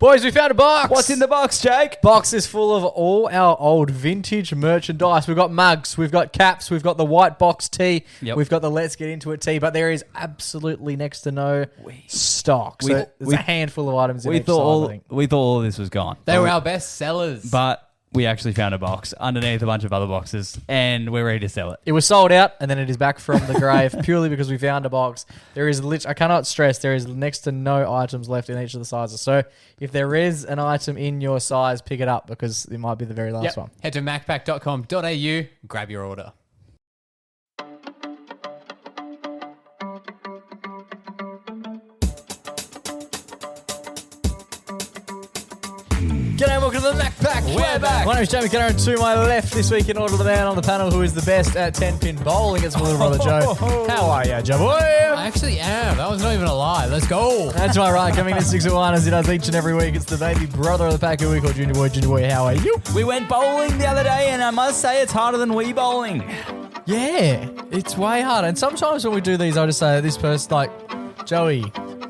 Boys, we found a box. What's in the box, Jake? Box is full of all our old vintage merchandise. We've got mugs, we've got caps, we've got the white box tee, we've got the Let's Get Into It tee, but there is absolutely next to no stock. So there's a handful of items in each side, we thought all this was gone. They were our best sellers. But we actually found a box underneath a bunch of other boxes, and we're ready to sell it. It was sold out, and then it is back from the grave purely because we found a box. There is I cannot stress, there is next to no items left in each of the sizes. So if there is an item in your size, pick it up because it might be the very last one. Head to macpac.com.au, grab your order. G'day and welcome to the MacPack. We're back. My name is Jamie Kenner, and to my left this week in order the man on the panel who is the best at 10-pin bowling. It's my little brother Joe. How are you, Joe boy? I actually am. That was not even a lie. Let's go. That's my right. Coming in 6 at 1 as he does each and every week. It's the baby brother of the pack who we call Junior Boy. Junior Boy, how are you? We went bowling the other day, and I must say it's harder than Wii bowling. Yeah, it's way harder. And sometimes when we do these, I just say this person, like, Joey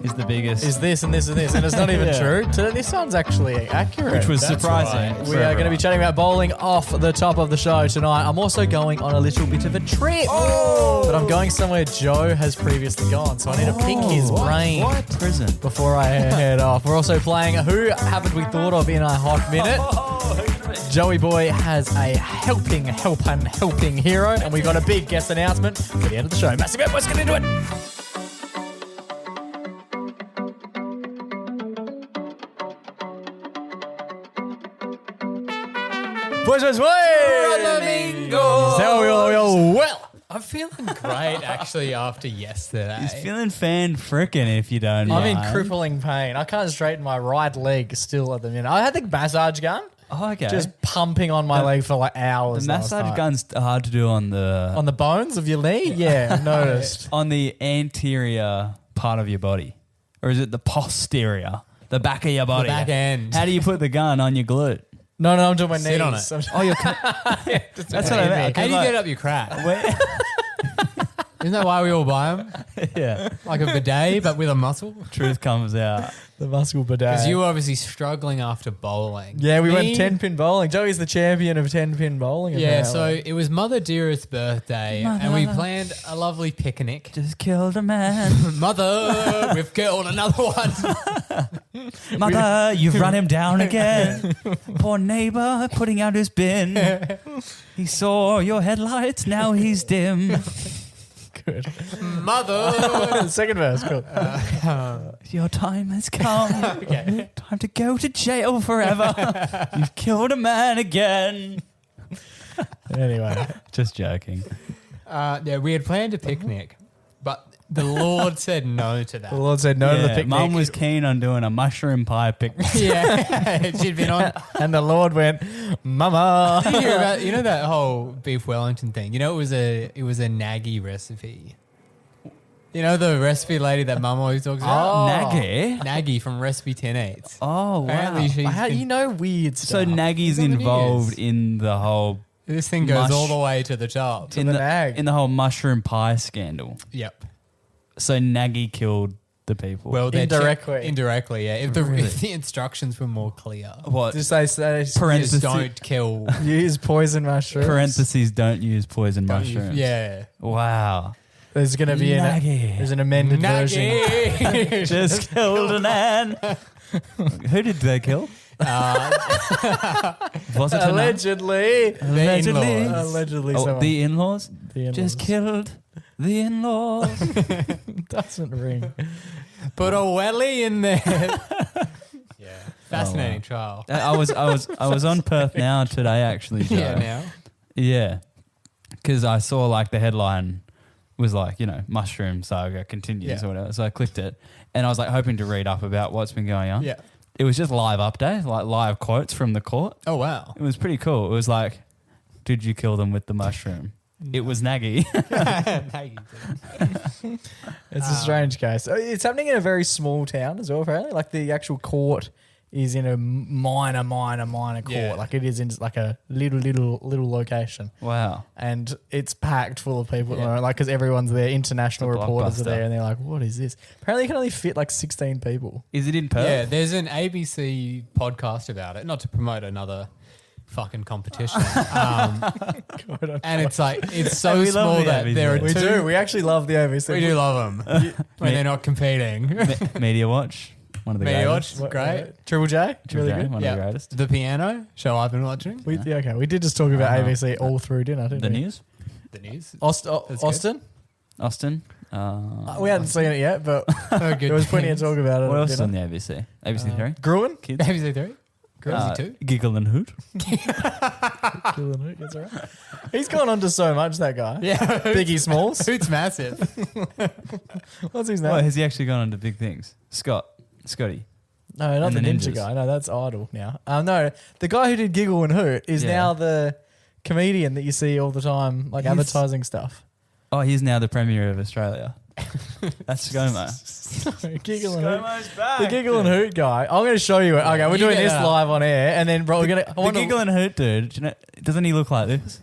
is the biggest. Is this and this and this. And it's not even true. This sounds actually accurate. Which was surprising. Right. We are going to be chatting about bowling off the top of the show tonight. I'm also going on a little bit of a trip. Oh! But I'm going somewhere Joe has previously gone. So I need to pick his brain. What? Prison. Before I head off. We're also playing Who Haven't We Thought Of in a Hot Minute. Joey Boy has a helping hero. And we've got a big guest announcement for the end of the show. Massive let's get into it. Boys, Flamingos. How are we all? Well, I'm feeling great actually after yesterday. He's feeling fan-frickin' if you don't I'm mind. in crippling pain. I can't straighten my right leg still at the minute. I had the massage gun. Oh, okay. Just pumping on my leg for like hours. The massage gun's hard to do on the bones of your knee. Yeah, I've noticed. On the anterior part of your body, or is it the posterior, the back of your body? The back end. How do you put the gun on your glute? No, I'm doing my Sit knees. on it. Oh, That's what I meant. How do you get up your crack? Isn't that why we all buy them? Yeah. Like a bidet, but with a muscle? Truth comes out. The muscle bidet. Because you were obviously struggling after bowling. Yeah, we went 10-pin bowling. Joey's the champion of 10-pin bowling. Yeah, so it was Mother Dearest's birthday, and we planned a lovely picnic. Just killed a man. Mother, we've killed another one. Mother, you've run him down again. Poor neighbor putting out his bin. He saw your headlights, now he's dim. Good. Mother. Second verse, cool. Your time has come. Okay. Time to go to jail forever. You've killed a man again. Anyway. Just joking. Yeah, we had planned a picnic, but the Lord said no to that. The Lord said no to the picnic. Mum was keen on doing a mushroom pie picnic. Yeah, she'd been on. And the Lord went, Mama. Did you hear about, you know that whole beef Wellington thing? You know, it was a Nagy recipe. You know the recipe lady that Mum always talks about? Nagy? Nagy from Recipe 10/8. Oh, Apparently wow. she's You know weird stuff. So Nagy's Is that what it involved is? in the whole... This thing goes all the way to the top. in the nag. In the whole mushroom pie scandal. Yep. So Nagy killed the people. Well, they're Indirectly. Indirectly, yeah. If the instructions were more clear. What? Just say Parentheses. Just don't kill. use poison mushrooms. Parentheses, don't use poison Don't use- mushrooms. Yeah. Wow. There's going to be Nagy. an amended version. Nagy. Just killed a man. Who did they kill? Was it a man? Allegedly. Allegedly. Allegedly. Oh, someone. the in-laws? The in-laws. Just killed the in-laws. Doesn't ring. Put a welly in there. Yeah. Fascinating trial. I was on Perth Now today, actually, Joe. Yeah, now. Yeah. Because I saw like the headline was like, you know, mushroom saga continues or whatever. So I clicked it and I was like hoping to read up about what's been going on. Yeah. It was just live updates, like live quotes from the court. Oh, wow. It was pretty cool. It was like, did you kill them with the mushroom? It was Nagy. It's a strange case. It's happening in a very small town as well, apparently. Like the actual court is in a minor court. Yeah. Like it is in like a little location. Wow. And it's packed full of people, like because everyone's there. International It's a reporters are blockbuster. there, and they're like, "What is this?" Apparently, you can only fit like 16 people. Is it in Perth? Yeah, there's an ABC podcast about it. Not to promote another fucking competition. And it's like it's so We love small the that ABC. there are We two. do. We actually love the ABC. We do love them when they're not competing. Media Watch. One of the Media greatest. Watch, great. Triple J, Triple really J, good. one of the greatest. The piano show I've been watching. Okay, we did just talk about ABC all through dinner, didn't The we? news. The news. Austin. Austin. We hadn't seen it yet, but So good. there was plenty of talk about it. What at else is dinner. on the ABC? ABC 3? Gruen? Kids? ABC 3? Girls 2? Giggle and Hoot. Killing it, gets all right. He's gone on to so much, that guy. Yeah. Biggie Smalls. Hoot's massive. What's his name? Well, has he actually gone on to big things? Scotty. No, not And the the ninja ninjas. guy. No, that's Idol now. No, the guy who did Giggle and Hoot is Yeah. now the comedian that you see all the time, like He's- advertising stuff. Oh, he's now the Premier of Australia. That's ScoMo. Giggle and Hoot. ScoMo's back. The Giggle and Hoot guy. I'm going to show you it. Okay, we're You doing get this that. live on air, and then bro, we're going to. The Giggle and Hoot dude, do you know, doesn't he look like this?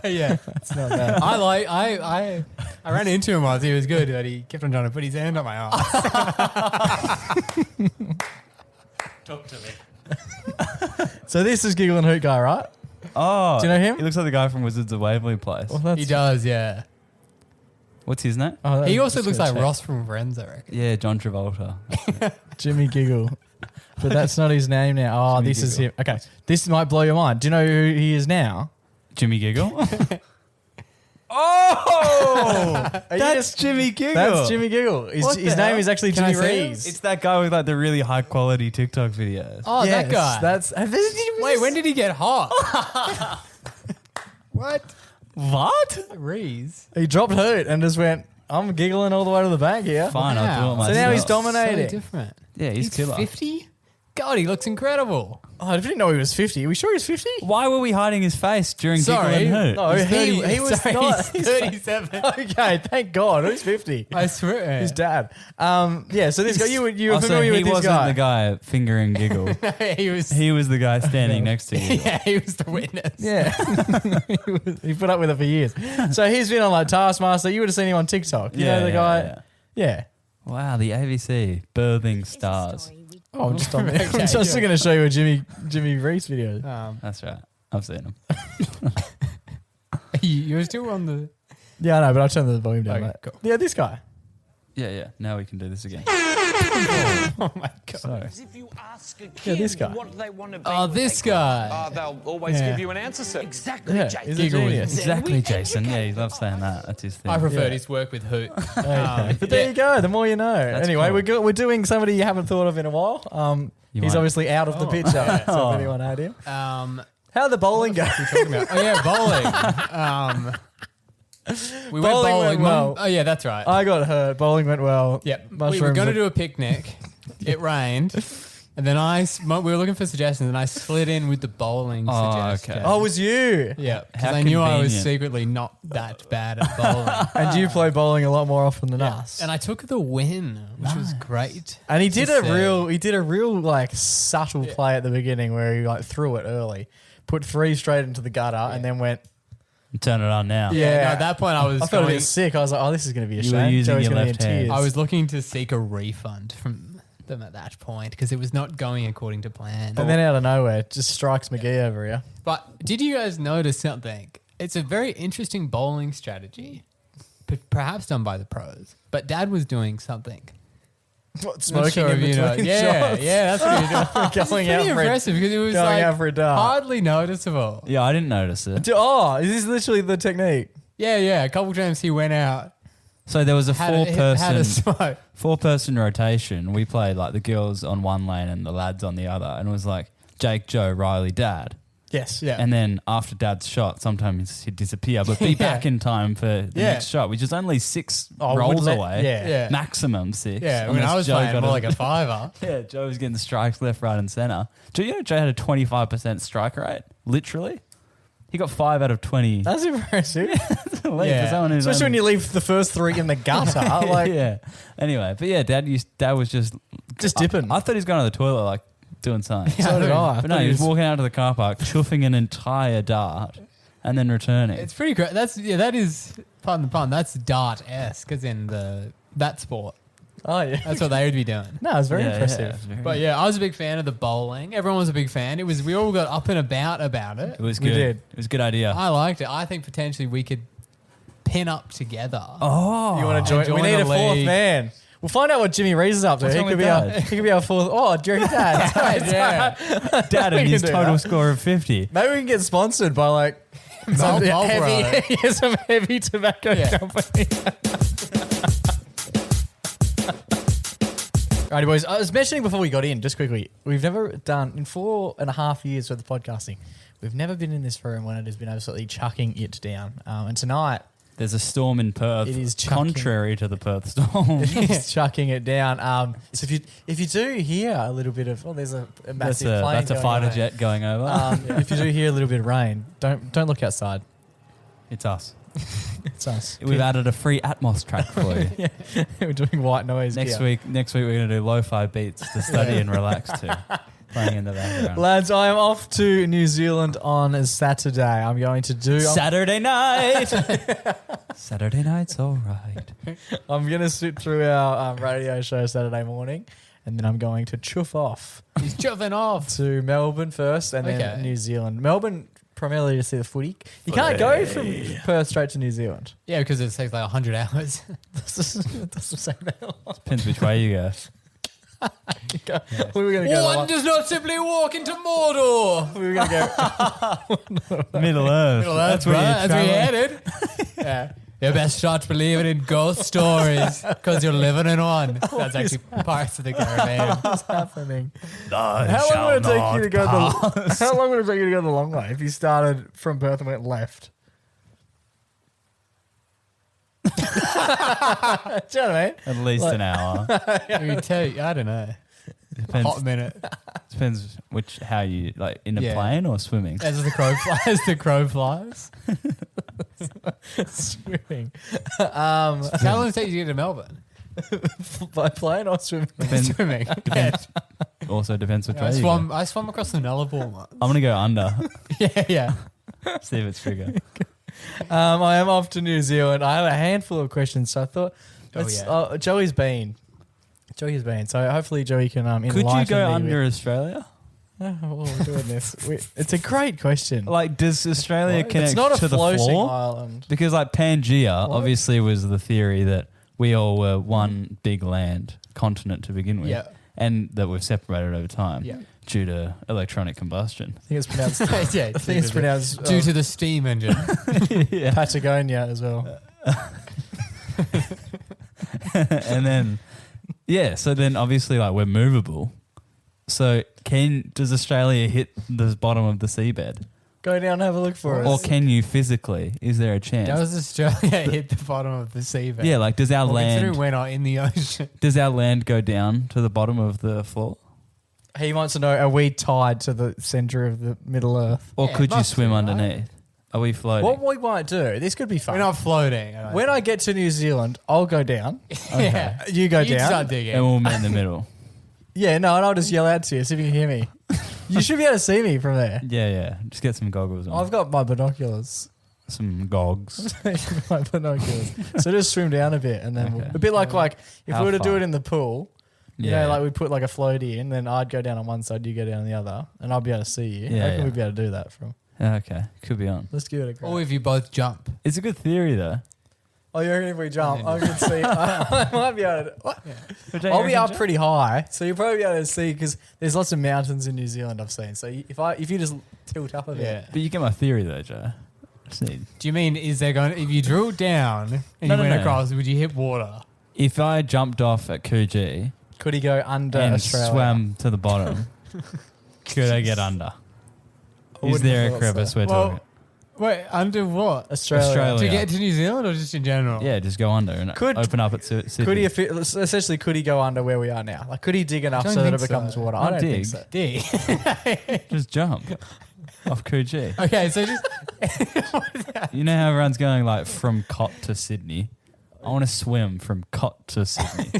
Yeah. It's not bad. I ran into him once. He was good, but he kept on trying to put his hand on my arm. Talk to me. So this is Giggle and Hoot guy, right? Oh. Do you know him? He looks like the guy from Wizards of Waverly Place. Well, that's, He does, yeah. What's his name? oh, He that's also just looks gonna like check. Ross from Friends, I reckon. Yeah, John Travolta. Jimmy Giggle. But that's not his name now. Oh, Jimmy this is Giggle. him. Okay, this might blow your mind. Do you know who he is now? Jimmy Giggle? Oh! Are you That's just- Jimmy Giggle. That's Jimmy Giggle. His, What his the name hell? is actually Can I Jimmy see him? Rees. It's that guy with like the really high quality TikTok videos. Oh, that Yes, guy. That's Wait, when did he get hot? What? What? Rees. he dropped Hoot and just went? I'm giggling all the way to the bank here. Fine, I'll do it Wow. myself. So now he's So dominating. different. Yeah, he's killer. 50? God, he looks incredible. Oh, I didn't know he was 50. Are we sure he's 50? Why were we hiding his face during Sorry. Giggle and Hoot? No, He's he was sorry, not. he's 37. Okay, thank God. Who's 50? I swear. His dad. Yeah, so this guy, you were Oh, so familiar he with this wasn't guy. the guy fingering Giggle. he was. He was the guy standing next to you. Yeah, he was the witness. Yeah. he put up with it for years. So he's been on like Taskmaster. You would have seen him on TikTok. You know the guy? Yeah. Wow, the ABC birthing stars. Oh, I'm just on there. Okay, I'm just yeah. going to show you a Jimmy Rees video. That's right. I've seen them. You're still on the. Yeah, I know, but I'll turn the volume down. Okay, mate. cool. Yeah, this guy. Yeah. Now we can do this again. Oh my god. Sorry. If you ask a Yeah, kid this guy. what they want to be, Oh, when this they grow guy. up, they'll always Yeah. give you an answer, sir. Exactly, Yeah, Jason. he's a Giggle with genius. Exactly, We Jason. Yeah, he educate loves saying that. That's his thing. I prefer Yeah. his work with Hoot. Okay. But there you go. The more you know. Anyway, cool. we're doing somebody you haven't thought of in a while. You He's might. obviously out of the picture. So if anyone had him. How'd the bowling go? Oh yeah, bowling. We went Bowling bowling. went well. Oh yeah, that's right. I got hurt. Bowling went well. Yep. We Mushrooms were going to were- do a picnic. It rained. And then we were looking for suggestions and I slid in with the bowling Oh, suggestion. okay. Oh, it was you. Yeah, because How I knew I was convenient. secretly not that bad at bowling. And you play bowling a lot more often than us. And I took the win, which was great. And he did to a say. real like subtle play at the beginning where he like threw it early, put 3 straight into the gutter, and then went. Turn it on now. Yeah. No, at that point I was I felt a going, bit sick. I was like, oh, this is going to be a You were shame. using Joey's your gonna be left in hand. tears. I was looking to seek a refund from them at that point because it was not going according to plan. And then out of nowhere, it just strikes McGee over here. But did you guys notice something? It's a very interesting bowling strategy, perhaps done by the pros. But Dad was doing something. What, Not smoking sure in if you know. between Yeah, shots? yeah, that's what he did. It's Going pretty out for a- impressive because it was going like out for a dart. hardly noticeable. Yeah, I didn't notice it. Oh, is this literally the technique? Yeah. A couple times he went out, So there was a had a smoke. four-person rotation. We played like the girls on one lane and the lads on the other, and it was like Jake, Joe, Riley, Dad. Yes. Yeah. And then after Dad's shot, sometimes he'd disappear, but be Yeah. back in time for the Yeah. next shot, which is only 6 Oh, rolls would let- away. yeah. Yeah. Maximum 6. Yeah, when unless I was Joe playing got more a- like a fiver. Yeah, Joe was getting the strikes left, right, and center. Do you know Joe had a 25% strike rate? Literally. He got 5 out of 20. That's impressive. That's a leap Yeah. for someone who's Especially when only- you leave the first 3 in the gutter. Like, yeah. Anyway, but yeah, Dad was just dipping. I thought he was going to the toilet, like doing something. So did I. But no, he was walking out to the car park, chuffing an entire dart, and then returning. It's pretty great. That is, pardon the pun, that's dart-esque, as in that sport. Oh, yeah. That's what they would be doing. No, it's very Yeah, impressive. yeah, it was very- But yeah, I was a big fan of the bowling. Everyone was a big fan. We all got up and about it. it was We good. did. It was a good idea. I liked it. I think potentially we could pin up together. Oh, You want to join? join We need a a 4th league. man. We'll find out what Jimmy Reese is up to. What's He wrong could with be our. Dad? He could be our 4th. Oh, Jerry Dad. Yeah. Dad We and can his do total that. score of 50. Maybe we can get sponsored by like some Marlboro. heavy, some heavy tobacco Yeah. company. Alrighty, boys. I was mentioning before we got in, just quickly, we've never done, in 4.5 years worth of podcasting, we've never been in this room when it has been absolutely chucking it down. And tonight, There's a storm in Perth, It is chucking. contrary to the Perth storm. it's chucking it down. So if you do hear a little bit of, there's a That's massive plane a going fighter over. jet going over. If you do hear a little bit of rain, don't look outside. It's us. It's us. We've added a free Atmos track for you. We're doing white noise. Next gear. week we're going to do lo-fi beats to study and relax to, playing in the background. Lads, I am off to New Zealand on Saturday. I'm going to do. Saturday night. Saturday night's all right. I'm going to sit through our radio show Saturday morning, and then I'm going to chuff off He's chuffing off. to Melbourne first, and then Okay. New Zealand. Melbourne primarily to see the footy. You can't go from Perth straight to New Zealand. Yeah, because it takes like 100 hours. Doesn't say that. Depends which way you go. We were going to go. One does not simply walk into Mordor. We were going to go. Middle Earth. Well, that's where right. you're That's where you traveling. headed. Yeah. You best start believing in ghost stories because you're living in one. That's actually Pirates of the Caribbean. What's happening? Thou How long would it take shalt you to go not the? How long would it take you to go the long way if you started from Perth and went left? Do you know what I mean? At least an hour. You take, I don't know. Depends. Hot minute. Depends how you like in a Yeah. plane or swimming. As the crow flies, the crow flies. Swimming. How long does it take you to get to Melbourne? By plane or swimming? Depends. Swimming. Also depends which I way you go. swam across the Nullarbor once. I'm gonna go under. Yeah. See if it's bigger. I am off to New Zealand. I have a handful of questions, so I thought, yeah. Joey's been. Joey's been. So hopefully Joey can Could you enlighten go me under with- Australia? Oh, we're doing this. It's a great question. Like, does Australia connect It's not a to the floating floor? island. Because like Pangea What? obviously was the theory that we all were one big land continent to begin with, Yeah. and that we've separated over time Yeah. due to electronic combustion. I think it's pronounced. Yeah. I think it's pronounced due to the steam engine. Yeah. Patagonia as well. And then, yeah, so then obviously like we're movable. So does Australia hit the bottom of the seabed? Go down and have a look for Or us. can you physically? Is there a chance? Does Australia hit the bottom of the seabed? Yeah, like does our Well, land considering we're not in the ocean. go down to the bottom of the floor? He wants to know, are we tied to the centre of the Middle Earth? Or Yeah, could it you must swim be, right? underneath? Are we floating? What we might do, this could be fun. We're not floating. When I get to New Zealand, I'll go down. Yeah. You go You down. start digging. And we'll meet in the middle. Yeah, no, and I'll just yell out to you, see if you can hear me. You should be able to see me from there. Yeah. Just get some goggles on. I've got my binoculars. Some gogs. My binoculars. So just swim down a bit, and then Okay. a bit like if How we were to do far? it in the pool. You Yeah. know, like we put like a floaty in, then I'd go down on one side, you go down on the other, and I'll be able to see you. Yeah, I reckon yeah. we'd be able to do that from. Okay. Could be on. Let's give it a crack. Or if you both jump. It's a good theory though. Oh, you reckon if we jump, I can see. I might be able to. What? I'll be up pretty high, so you'll probably be able to see because there's lots of mountains in New Zealand I've seen. So if you just tilt up a bit, Yeah. But you get my theory though, Joe. Just need. Do you mean is there going if you drill down and No, you no, went no. across, would you hit water? If I jumped off at Coogee could he go under and Australia? swam to the bottom, could I get under? I Is wouldn't there have a thought crevice so. we're Well, talking? Wait, under what? Australia. To get to New Zealand or just in general? Yeah, just go under and Could- open up at Sydney. Could he essentially could he go under where we are now? Like could he dig enough don't so that it think becomes so. water? Not I don't dig. think so. D. just jump? off Coogee. Okay, so just You know how everyone's going like from Cot to Sydney? I want to swim from Cot to Sydney.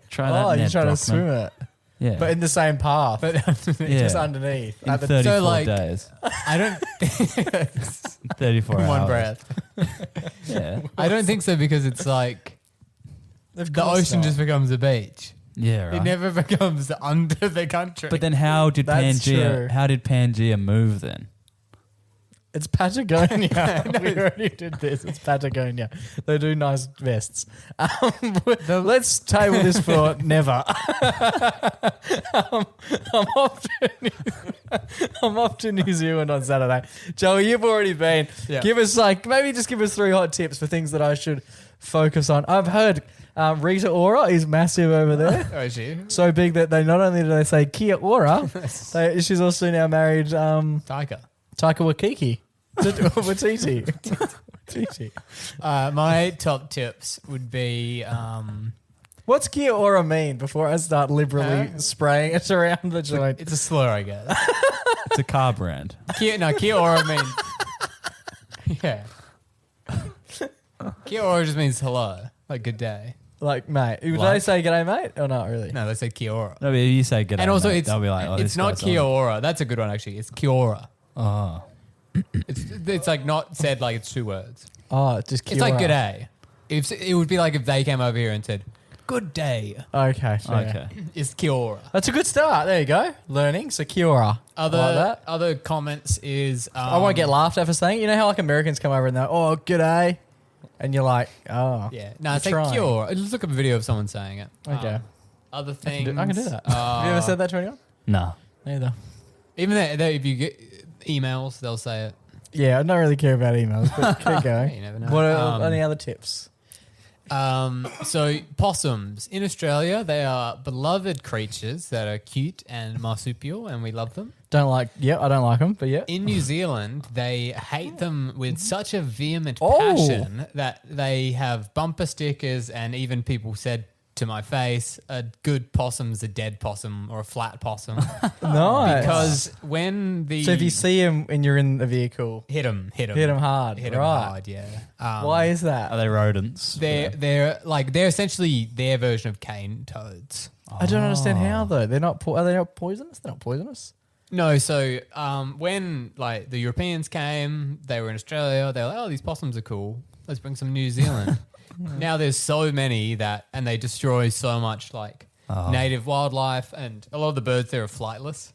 Try that. Oh, you're Ned trying to Brockman. swim it, Yeah. but in the same path, but Yeah. just underneath. in At the- 34 like- days. I don't 34 hours. one breath. Yeah. I don't think so because it's like Of the course ocean not. just becomes a beach. Yeah, right. It never becomes under the country. But then how did That's true. Pangea move then? It's Patagonia. We already did this. It's Patagonia. They do nice vests. Let's table this for never. I'm off to New Zealand on Saturday. Joey, you've already been. Yeah. Give us maybe just give us 3 hot tips for things that I should focus on. I've heard Rita Ora is massive over there. Oh, is she? So big that they not only do they say Kia Ora, she's also now married Taika. Taika Waititi. Waititi. My top tips would be What's Kia Ora mean before I start liberally spraying it around the joint? it's a slur, I guess. It's a car brand. Kia Ora means yeah. Kia Ora just means hello, like good day. Like, mate, would Like- they say g'day, mate? Or not really? No, they say Kia Ora. No, but if you say good And also, they'll be like, oh, it's this not guy's Kia on. Ora. That's a good one, actually. It's Kia Ora. Oh. It's like not said like it's 2 words. Oh, just Kia It's like Ora. good day. It would be like if they came over here and said good day. Okay, fair. Okay. It's Kia Ora. That's a good start. There you go. Learning. So Kia Ora. Other like that. other comments is I won't get laughed at for saying. You know how like Americans come over and they're, oh, g'day. And you're like, oh. Yeah, no, it's You're like Kia trying. Ora. Let's look up a video of someone saying it. Okay. Other I things. can do that. Have you ever said that to anyone? No. Neither. Even if you get emails, they'll say it. Yeah, I don't really care about emails, but keep You going. never know. What are any other tips? So possums in Australia, they are beloved creatures that are cute and marsupial, and we love them. I don't like them, but yeah. In New Zealand, they hate them with such a vehement Oh. passion that they have bumper stickers, and even people said to my face, a good possum's a dead possum or a flat possum. Nice. Because when the... So if you see him and you're in the vehicle, Hit them hit him hard. Hit 'em right. hard, yeah. Why is Are that? they rodents? They're essentially their version of cane toads. I don't understand how though. They're not. Are they not poisonous? They're not poisonous. No, so when like the Europeans came, they were in Australia. They were like, "Oh, these possums are cool. Let's bring some New Zealand." Now there's so many and they destroy so much like native wildlife, and a lot of the birds there are flightless.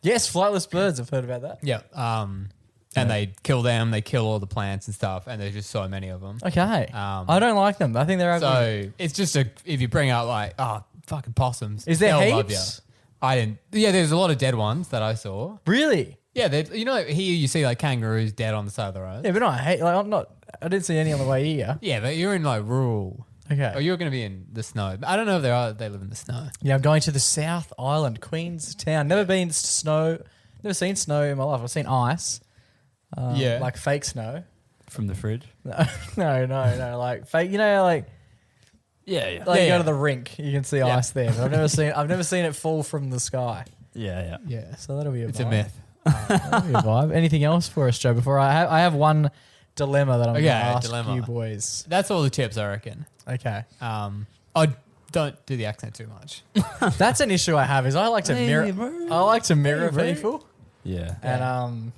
Yes, flightless birds. I've heard about that. Yeah. And they kill them. They kill all the plants and stuff, and there's just so many of them. Okay. I don't like them. I think they're ugly. So it's just if you bring out like fucking possums, Is there they'll love heaps? ya. I didn't. Yeah, there's a lot of dead ones that I saw. Really? Yeah, here you see like kangaroos dead on the side of the road. Yeah, but no, I didn't see any on the way here. Yeah, but you're in like rural. Okay. Or you're going to be in the snow. I don't know if they live in the snow. Yeah, I'm going to the South Island, Queenstown. Never been to snow. Never seen snow in my life. I've seen ice. Yeah. Like fake snow. From the fridge? No. Like fake. You know, like Yeah. you Yeah. go to the rink, you can see Yeah. ice there. But I've never seen it fall from the sky. Yeah. Yeah. So that'll be a It's vibe. a myth. That'll be a vibe. Anything else for us, Joe? Before I have one dilemma that I'm going to Okay, ask dilemma. you boys. That's all the tips, I reckon. Okay. I don't do the accent too much. That's an issue I have. Is I like to mirror. I like to mirror Hey, people, Yeah. and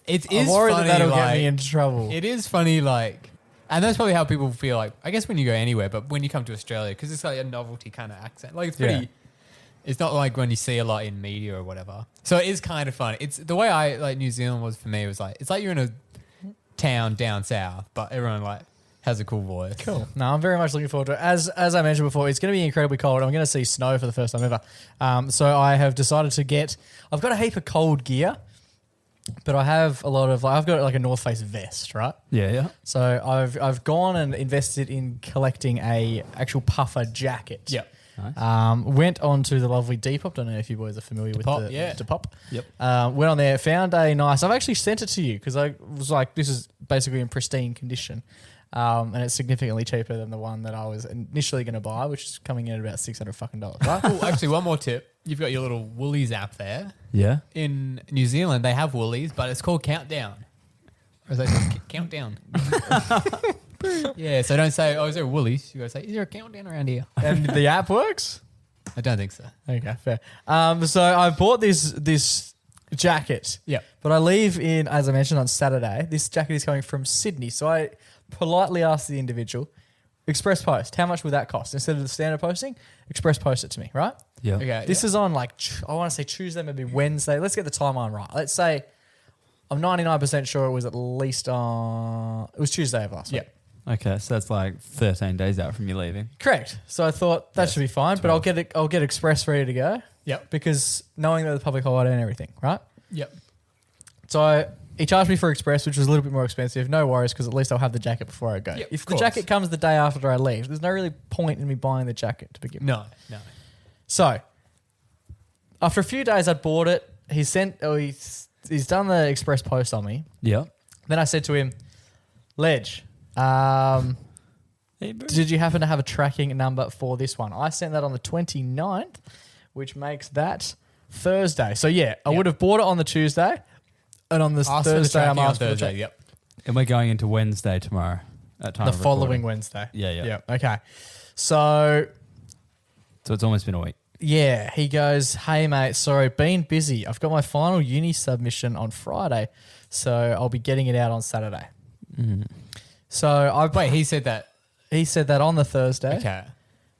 It I'm is worried funny, that'll like, get me into trouble. It is funny, like, and that's probably how people feel like, I guess when you go anywhere, but when you come to Australia, because it's like a novelty kind of accent. Like, it's pretty, Yeah. it's not like when you see a lot in media or whatever. So it is kind of funny. It's the way I, like, New Zealand was for me was like, it's like you're in a town down south, but everyone, like, has a cool voice. Cool. No, I'm very much looking forward to it. As I mentioned before, it's going to be incredibly cold. I'm going to see snow for the first time ever. So I have decided to get. I've got a heap of cold gear, but I have a lot of. I've got like a North Face vest, right? Yeah. So I've gone and invested in collecting a actual puffer jacket. Yep. Nice. Went on to the lovely Depop. Don't know if you boys are familiar with Depop, the yeah. Depop. Yep. Went on there, found a nice. I've actually sent it to you because I was like, this is basically in pristine condition. And it's significantly cheaper than the one that I was initially going to buy, which is coming in at about $600 right? Oh, actually, one more tip. You've got your little Woolies app there. Yeah. In New Zealand, they have Woolies, but it's called Countdown. Or is that Countdown? Yeah, so don't say, oh, is there a Woolies? You got to say, is there a countdown around here? And the app works? I don't think so. Okay, fair. So I bought this jacket. Yep. But I leave in, as I mentioned, on Saturday. This jacket is coming from Sydney. So I politely asked the individual, express post, how much would that cost? Instead of the standard posting, express post it to me, right? Yeah. Okay. This is on I want to say Tuesday, maybe Wednesday. Let's get the timeline right. Let's say I'm 99% sure it was it was Tuesday of last week. Yep. Okay, so that's like 13 days out from you leaving. Correct. So I thought that should be fine, but 12. I'll get express ready to go. Yep. Because knowing that the public holiday and everything, right? Yep. So he charged me for express, which was a little bit more expensive. No worries, because at least I'll have the jacket before I go. Yep, If of the course. jacket comes the day after I leave, there's no really point in me buying the jacket to begin with. No. So after a few days, I'd bought it. He's done the express post on me. Yeah. Then I said to him, Ledge, Hey, bro. did you happen to have a tracking number for this one? I sent that on the 29th, which makes that Thursday. So yeah, I would have bought it on the Tuesday, and on the Ask for the Thursday I'm tracking on asked for the Thursday. track. Yep. And we're going into Wednesday tomorrow at time The of following recording. Wednesday. Yeah. Okay. So So it's almost been a week. yeah, he goes, hey mate, sorry, been busy. I've got my final uni submission on Friday, so I'll be getting it out on Saturday. So He said that. he said that on the Thursday, Okay.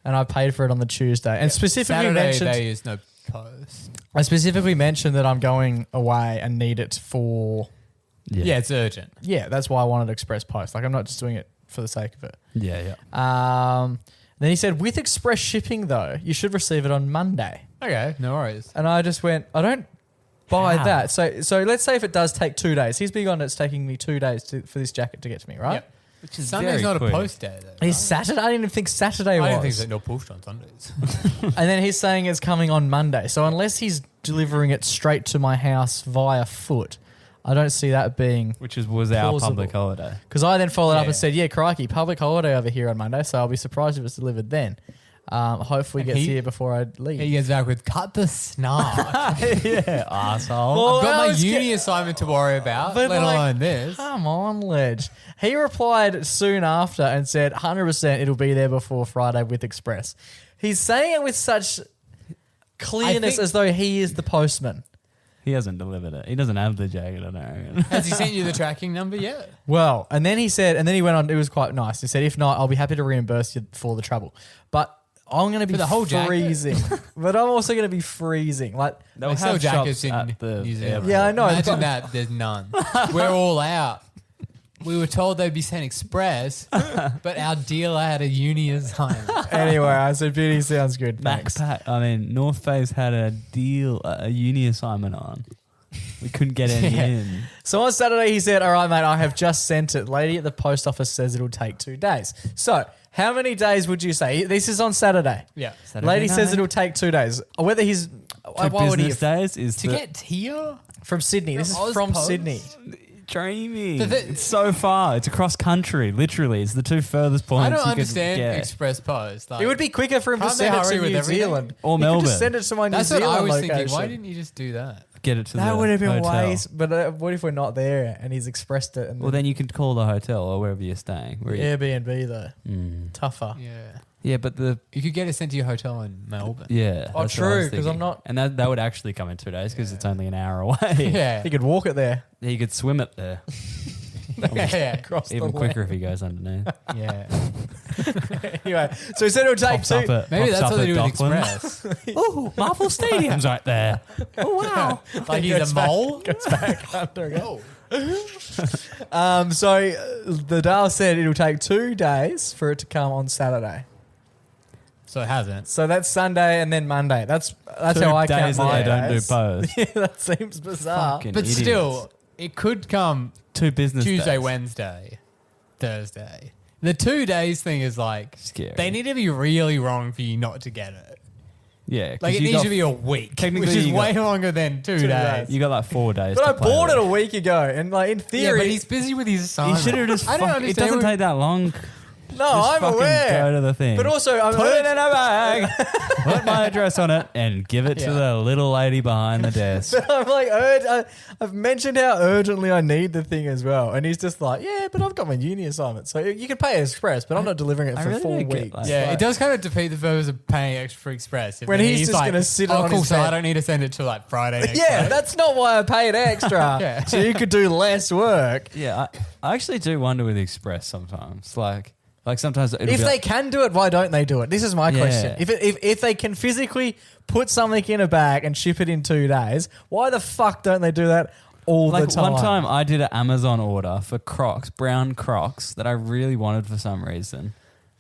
and I paid for it on the Tuesday, and specifically Saturday, mentioned. there is no post. I specifically mentioned that I'm going away and need it for. Yeah, it's urgent. Yeah, that's why I wanted express post. Like I'm not just doing it for the sake of it. Yeah. Then he said, with express shipping though, you should receive it on Monday. Okay, no worries. And I just went, I don't buy How? that. So let's say if it does take 2 days. He's big on it's taking me 2 days for this jacket to get to me, right? Yep. Which is Sunday's very not quick. a post day though. He's Saturday. I didn't even think Saturday was. I didn't think that no pushed on Sundays. And then he's saying it's coming on Monday. So unless he's delivering it straight to my house via foot, I don't see that being. Which was our Plausible. public holiday. Because I then followed up Yeah. and said, yeah, crikey, public holiday over here on Monday, so I'll be surprised if it's delivered then. Hopefully it And gets he- here before I leave. He gets back with cut the snark. yeah, asshole. I've got my I was uni assignment to worry about, But let like, alone this. Come on, Ledge. He replied soon after and said 100% it'll be there before Friday with Express. He's saying it with such clearness think- as though he is the postman. He hasn't delivered it. He doesn't have the jacket, I know. Has he sent you the tracking number yet? Well, and then he said, and then he went on, it was quite nice. He said, if not, I'll be happy to reimburse you for the trouble. But I'm going to be For the whole jacket? freezing. But I'm also going to be freezing. Like, They'll They sell have jackets shops in at the New Zealand. airport. Yeah, I know. Imagine but- that. There's none. We're all out. We were told they'd be sent express, but our dealer had a uni assignment. Anyway, I said, beauty sounds good. Thanks. North Face had a deal, a uni assignment on. We couldn't get any Yeah. in. So on Saturday, he said, all right, mate, I have just sent it. Lady at the post office says it'll take 2 days. So how many days would you say? This is on Saturday. Yeah. Saturday Lady says night? it'll take 2 days. Whether he's... Two why would he business days is To get here? From Sydney. This is Oz from Post? Sydney. dreaming. The- It's so far. It's across country. Literally, it's the two furthest points. I don't you could understand get. express post. Like, It would be quicker for him to Can't they send it hurry to with New everything? Zealand. Or He could Melbourne. just send it to my New That's what Zealand I was location. thinking. Why didn't you just do that? Get it to That the would have been hotel. ways. But what if we're not there and he's expressed it? And Well, then you can call the hotel or wherever you're staying. Where you- Airbnb though, Mm. tougher. Yeah. Yeah, but the You could get it sent to your hotel in Melbourne. yeah. Oh, that's what I true, was 'cause I'm thinking. not- And that would actually come in 2 days because it's only an hour away. Yeah. He could walk it there. You could swim it there. Yeah. Across Even the quicker land. if he goes underneath. Yeah. Anyway, so he said it'll take Pops up two. at- Maybe pops that's up what they at do with Docklands. express. Ooh, Marvel Stadium's right there. Oh wow. Like he's Goes a back- mole. Goes back under again. Oh. So the Dale said it'll take 2 days for it to come on Saturday. So it hasn't. So that's Sunday and then Monday. That's 2 how I count days that my they don't do days. post. Yeah, that seems bizarre. Fucking But idiots. still, it could come 2 business Tuesday, days. Wednesday, Thursday. The 2 days thing is like Scary. they need to be really wrong for you not to get it. Yeah, 'cause Like it you needs got- to be a week, technically which is you got- way longer than 2 2 days. days. You got like 4 days. But to I play bought with it a week ago, and like in Yeah, theory, but he's busy with his You assignment. should have just. I don't It understand. doesn't take that long. no, Just I'm fucking aware. Go to the thing. But also, I'm put it in a bag, put my address on it, and give it to Yeah. the little lady behind the desk. I'm like, I've mentioned how urgently I need the thing as well, and he's just like, yeah, but I've got my uni assignment, so you can pay express, but I'm not delivering it I for really 4 don't get, weeks. like- Yeah, Like, it does kind of defeat the purpose of paying extra for express. If When then he's just like, gonna sit oh, on cool, his so bed." I don't need to send it till like Friday next Yeah, week. that's not why I paid extra. Yeah. So you could do less work. Yeah, I actually do wonder with Express sometimes. Like sometimes it'll If be they like, can do it, why don't they do it? This is my Yeah. question. If they can physically put something in a bag and ship it in 2 days, why the fuck don't they do that all the time? one time I did an Amazon order for Crocs, brown Crocs that I really wanted for some reason,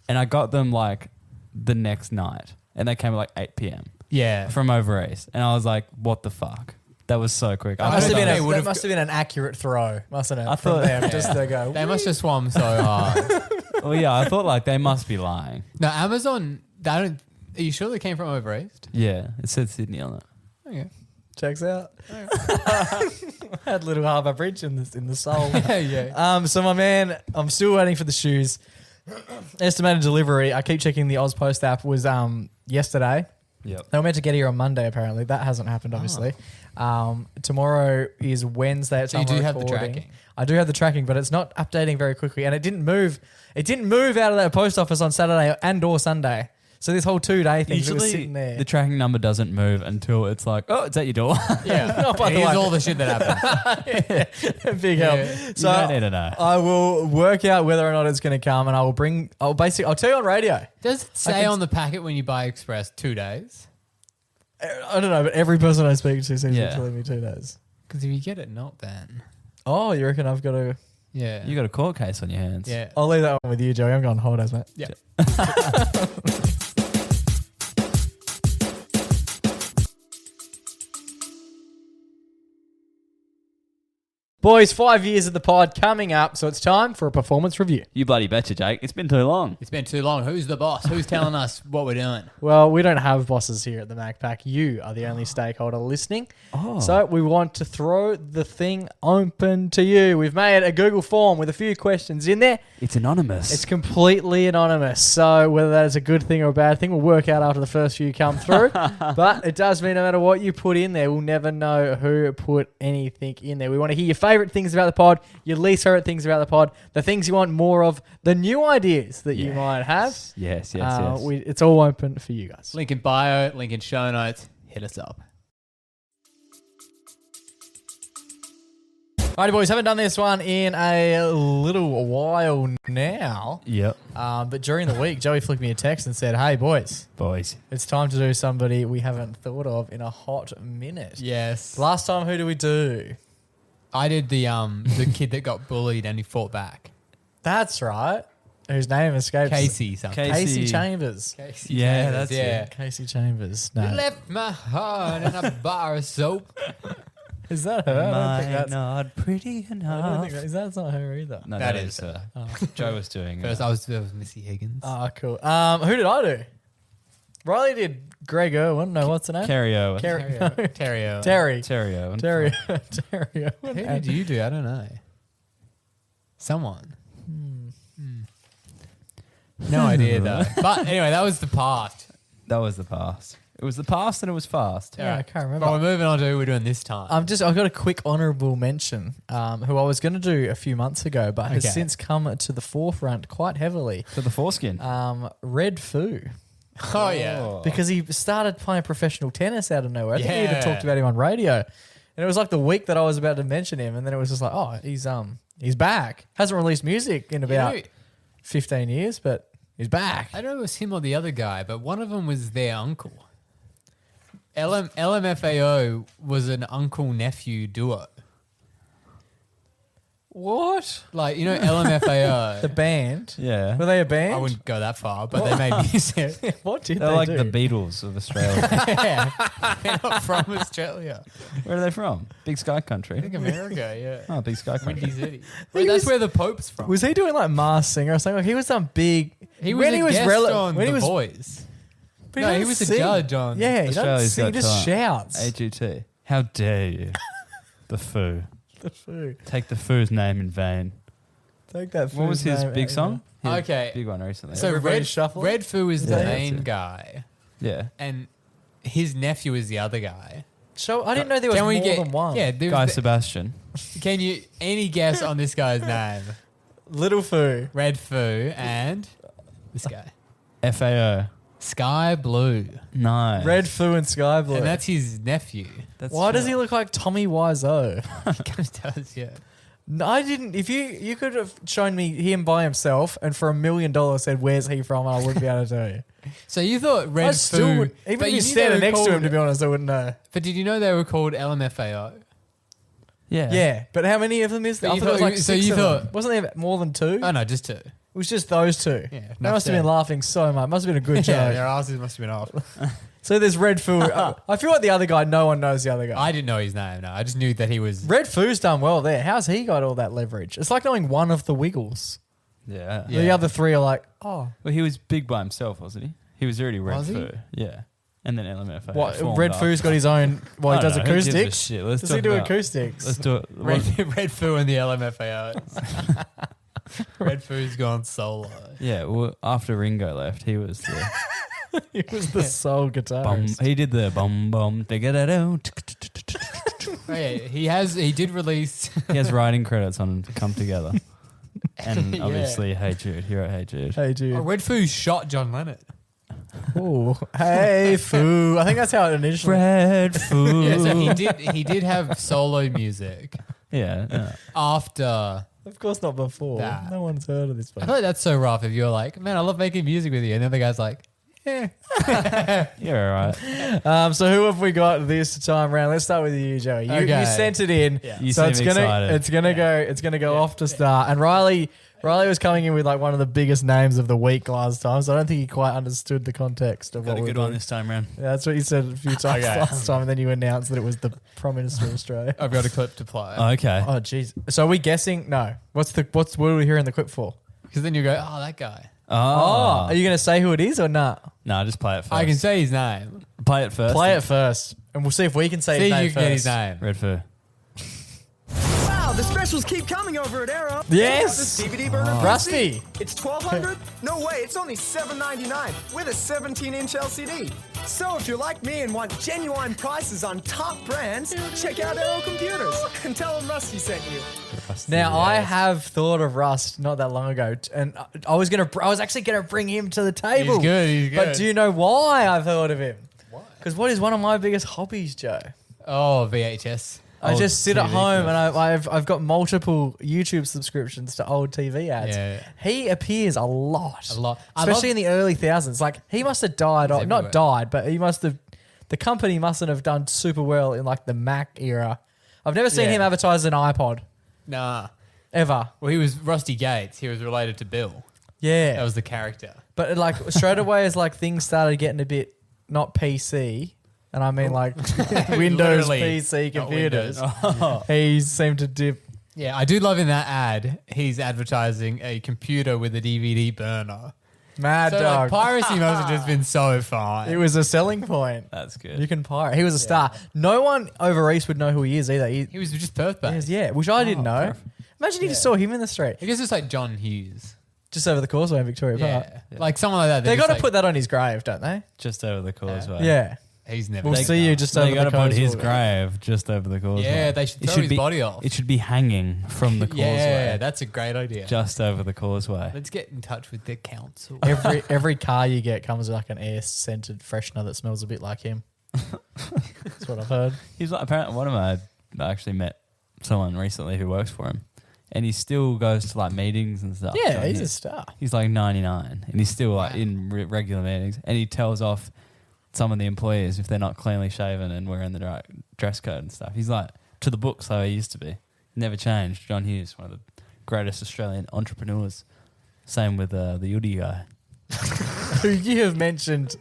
and I got them like the next night, and they came at like 8 p.m. Yeah. from over east, and I was like, "What the fuck?" That was so quick. I Must have been they that would've- must have been an accurate throw, mustn't it? I from thought- them, just to go. They must have swum so hard. Well, yeah, I thought like they must be lying. No, Amazon, they don't, are you sure they came from over east? Yeah, it said Sydney on it. Okay. Checks out. Had Little Harbour Bridge in the soul. Yeah. So my man, I'm still waiting for the shoes. Estimated delivery. I keep checking the Ozpost app. Was yesterday. Yep. They were meant to get here on Monday. Apparently, that hasn't happened. Obviously, tomorrow is Wednesday. At So you time do of have the recording. tracking? I do have the tracking, but it's not updating very quickly, and it didn't move. It didn't move out of that post office on Saturday and or Sunday. So this whole 2 day thing was Usually sitting there. the tracking number doesn't move until it's like, oh, it's at your door. Yeah. Oh, by the Here's way. all the shit that happened. Big Yeah. help. You don't need to know. I will work out whether or not it's going to come, and I'll tell you on radio. Does it say can- on the packet when you buy Express 2 days? I don't know, but every person I speak to seems to be Yeah. telling me 2 days. Because if you get it not, then Oh, you reckon I've got to? yeah, You got a court case on your hands. yeah. I'll leave that one with you, Joey. I'm going holidays, mate. Yeah. Boys, 5 years of the pod coming up, so it's time for a performance review. You bloody betcha, Jake. It's been too long. It's been too long. Who's the boss? Who's telling us what we're doing? Well, we don't have bosses here at the MacPack. You are the only stakeholder listening. Oh. So we want to throw the thing open to you. We've made a Google form with a few questions in there. It's anonymous. It's completely anonymous. So whether that is a good thing or a bad thing, we'll work out after the first few come through. But it does mean no matter what you put in there, we'll never know who put anything in there. We want to hear your favourite things about the pod, your least favourite things about the pod, the things you want more of, the new ideas that you might have. Yes. It's all open for you guys. Link in bio, link in show notes. Hit us up. Alrighty, boys, haven't done this one in a little while now. Yep. But during the week, Joey flicked me a text and said, hey, boys, Boys. it's time to do somebody we haven't thought of in a hot minute. Yes. Last time, who did we do? I did the kid that got bullied and he fought back. That's right. Whose name escapes. Casey something. Casey Chambers. Casey Yeah, Chambers, that's yeah. it. Casey Chambers. No. You left my heart in a bar of soap. Is that her? I don't think that's... not pretty I don't enough? think that's not her either. No, That that is is her. Joe was doing First, I was Missy Higgins. Oh, cool. Who did I do? Riley did Greg Irwin. No, what's the name? Carrie Owen. Terrio. Terry. Terry Owen. Terry Owen. Who did you do? I don't know. Someone. No idea though. But anyway, that was the past. That was the past. It was the past and it was fast. Yeah, I can't remember. But we're moving on to who we're doing this time. I've got a quick honourable mention, who I was going to do a few months ago, but has Okay. since come to the forefront quite heavily. To the foreskin. Red Foo, Oh yeah. because he started playing professional tennis out of nowhere. I think we even Yeah. talked about him on radio, and it was like the week that I was about to mention him, and then it was just like, oh, he's back. Hasn't released music in about 15 years, but he's back. I don't know if it was him or the other guy, but one of them was their uncle. LMFAO was an uncle-nephew duo. What? Like, you know LMFAO? The band? Yeah. Were they a band? I wouldn't go that far, but they made music. What did They're they like do? the Beatles of Australia. Yeah. They're not from Australia. Where are they from? Big Sky Country. I think America, yeah. Oh, Big Sky Country. Windy City. Wait, that's where the Pope's from. Was he doing like Masked Singer or something? Like he was some big. He was when a he was guest rele- on when The he was, Voice. But No, he doesn't was a sing. judge on. Yeah, he doesn't Australia's sing. He Got just Talent. shouts. AGT. How dare you? The Foo. The Foo. Take the Foo's name in vain. Take that. What was Foo's his name big out, song? His Okay. Big one recently. So Everybody Red Shuffle? Red Foo is the Yeah, main that's it. guy, yeah. and his nephew is the other guy. yeah. So I didn't know there was Can more we get than one. Yeah, Guy Sebastian. can you any guess on this guy's name? Little Foo. Red Foo and this guy. FAO. Sky Blue. No. Red Foo and Sky Blue. And that's his nephew. That's Why does he look like Tommy Wiseau? He kind of does, yeah. No, I didn't. If you could have shown me him by himself and for $1 million said, "Where's he from?" and I wouldn't be able to tell you. So you thought Red I Foo... still would. Even but if you you're knew standing they were next to him, called- to be honest, I wouldn't know. But did you know they were called LMFAO? Yeah. Yeah, but how many of them is there? But I you thought it was thought- like so six you of them. thought- Wasn't there more than two? Oh, no, just two. It was just those two. Yeah, They enough must have been said. laughing so much. Must have been a good Yeah, joke. their asses must have been off. So there's Red Foo. I feel like the other guy, no one knows the other guy. I didn't know his name, no. I just knew that he was... Red Foo's done well there. How's he got all that leverage? It's like knowing one of the Wiggles. Yeah. Yeah. The other three are like, oh, Well, he was big by himself, wasn't he? He was already Red Was he? Foo. Yeah. And then LMFAO. what? formed Red up. Foo's got his own. Well, he I does don't know, who gives a acoustics. shit? Let's Does he talk do about- acoustics? Let's do it. Red Foo and the LMFAO. Red Foo's gone solo. Yeah. Well, after Ringo left, he was the He was the sole bum. guitarist. He did the bum bum. He Oh, yeah, he did release... has writing credits on Come Together, and Yeah. obviously Hey Jude. Here at Hey Jude. Hey, dude. Oh, Red Foo shot John Lennon. Ooh. Hey, Foo. I think that's how it initially. Red Foo. Yeah, so he did have solo music Yeah. after... Of course, not before. Nah. No one's heard of this. I feel like that's so rough if you're like, man, I love making music with you. And the other guy's like, yeah. You're all right. So who have we got this time round? Let's start with you, Joey. You Okay. sent it in. Yeah. You so seem it's excited. gonna go off to start. And Riley was coming in with like one of the biggest names of the week last time, so I don't think he quite understood the context of Got what a we're good one doing. this time round. Yeah, that's what you said a few times Okay. last time, and then you announced that it was the Prime Minister of Australia. I've got a clip to play. Okay. Oh, jeez. So are we guessing? No. What are we hearing the clip for? Because then you go, oh, that guy. Oh, Oh. are you going to say who it is or not? No, just play it first. I can say his name. play it first. Play it first, and we'll see if we can say See his if name you can get his first. name. Red Foo. Wow, the specials keep coming over at Arrow. Yes! This DVD burner. Rusty. It's $1,200? No way, it's only $799 with a 17-inch LCD. So if you're like me and want genuine prices on top brands, check out Arrow Computers and tell them Rusty sent you. Now I have thought of Rust not that long ago, and I was actually gonna bring him to the table. He's good, he's good. But do you know why I thought of him? Why? Because what is one of my biggest hobbies, Joe? Oh, VHS. I Old just sit at TV home commercials. and I've got multiple YouTube subscriptions to old TV ads. Yeah. He appears a lot. A lot. I Especially love- in the early thousands. Like he must have died, or everywhere. not died, but he must have, the company mustn't have done super well in like the Mac era. I've never seen Yeah. him advertise an iPod, Nah. ever. Well, he was Rusty Gates. He was related to Bill. Yeah. That was the character. But like straight away as like things started getting a bit not PC, and I mean like Windows Literally, PC not computers, Windows. he seemed to dip. Yeah, I do love in that ad, he's advertising a computer with a DVD burner. Mad So dog. like, piracy must have just been so fun. It was a selling point. That's good. You can pirate. He was a star. No one over East would know who he is either. He was just Perth based. Yeah, which I didn't know. perfect. Imagine if you saw him in the street, I guess it's like John Hughes. just over the causeway in Victoria Park. Yeah. Like someone like that. They got got to put that on his grave, don't they? Just over the causeway. Yeah. He's never. We'll see you just over They the got to put his causeway. grave just over the causeway. Yeah, they should It throw his be, body off. It should be hanging from the causeway. Yeah, that's a great idea. just over the causeway. Let's get in touch with the council. Every car you get comes with like an air scented freshener that smells a bit like him. That's what I've heard. He's like, apparently one of my, I actually met someone recently who works for him, and he still goes to like meetings and stuff. Yeah, So he's a star. He's like 99, and he's still like Wow. in regular meetings, and he tells off some of the employees if they're not cleanly shaven and wearing the right dress code and stuff. He's like to the books how he used to be. Never changed. John Hughes, one of the greatest Australian entrepreneurs. Same with the Yudi guy. Who you have mentioned